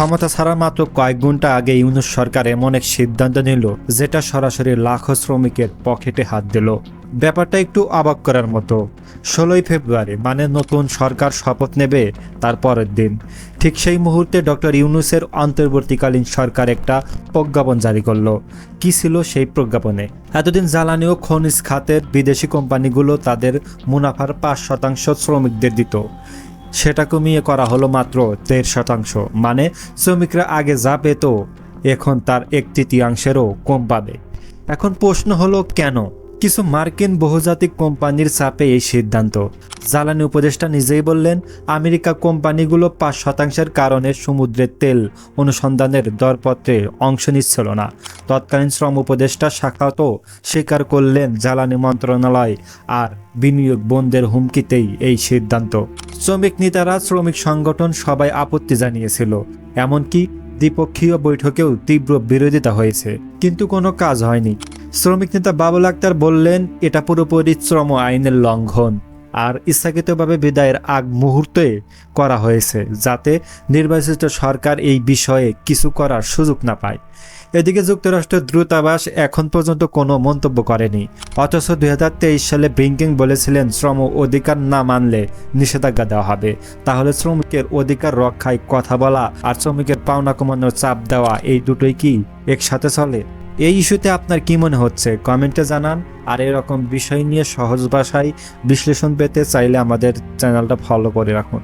ক্ষমতা ছাড়া মাত্র কয়েক ঘন্টা আগে ইউনূস সরকার এমন এক সিদ্ধান্ত নিল যেটা সরাসরি লাখো শ্রমিকের পকেটে হাত দিল। ব্যাপারটা একটু অবাক করার মতো। 16ই ফেব্রুয়ারি মানে নতুন সরকার শপথ নেবে তার পরের দিন ঠিক সেই মুহূর্তে ডক্টর ইউনূসের অন্তর্বর্তীকালীন সরকার একটা প্রজ্ঞাপন জারি করলো। কি ছিল সেই প্রজ্ঞাপনে? এতদিন জ্বালানি ও খনিজ খাতের বিদেশি কোম্পানিগুলো তাদের মুনাফার 5% শ্রমিকদের দিত, সেটা কমিয়ে করা হলো মাত্র 13%। মানে শ্রমিকরা আগে যা পেত এখন তার 1/3-ও কম পাবে। এখন প্রশ্ন হলো কেন? কিছু মার্কিন বহুজাতিক কোম্পানির চাপে এই সিদ্ধান্ত। জ্বালানি উপদেষ্টা নিজেই বললেন, আমেরিকা কোম্পানিগুলো 5%-এর কারণে সমুদ্রের তেল অনুসন্ধানের দরপত্রে অংশ নিচ্ছিল না। তৎকালীন শ্রম উপদেষ্টা শাখাতো স্বীকার করলেন জ্বালানি মন্ত্রণালয় আর বিনিয়োগ বন্ধের হুমকিতেই এই সিদ্ধান্ত। শ্রমিক নেতারা, শ্রমিক সংগঠন সবাই আপত্তি জানিয়েছিল, এমনকি দ্বিপক্ষীয় বৈঠকেও তীব্র বিরোধিতা হয়েছে, কিন্তু কোনো কাজ হয়নি। শ্রমিক নেতা বাবুল আক্তার বললেন, এটা পুরোপুরি শ্রম আইনের লঙ্ঘন আর ইচ্ছাকৃতভাবে বিদায়ের আগ মুহূর্তে করা হয়েছে যাতে নির্বাচিত সরকার এই বিষয়ে কিছু করার সুযোগ না পায়। এদিকে যুক্তরাষ্ট্রের দূতাবাস এখন পর্যন্ত কোনো মন্তব্য করেনি, অথচ 2023 সালে ব্লিংকেন বলেছিলেন শ্রম অধিকার না মানলে নিষেধাজ্ঞা দেওয়া হবে। তাহলে শ্রমিকের অধিকার রক্ষায় কথা বলা আর শ্রমিকের পাওনা কমানোর চাপ দেওয়া, এই দুটোই কি একসাথে চলে? এই ইস্যুতে আপনার কি মনে হচ্ছে কমেন্টে জানান। আর এরকম বিষয় নিয়ে সহজ ভাষায় বিশ্লেষণ পেতে চাইলে আমাদের চ্যানেলটা ফলো করে রাখুন।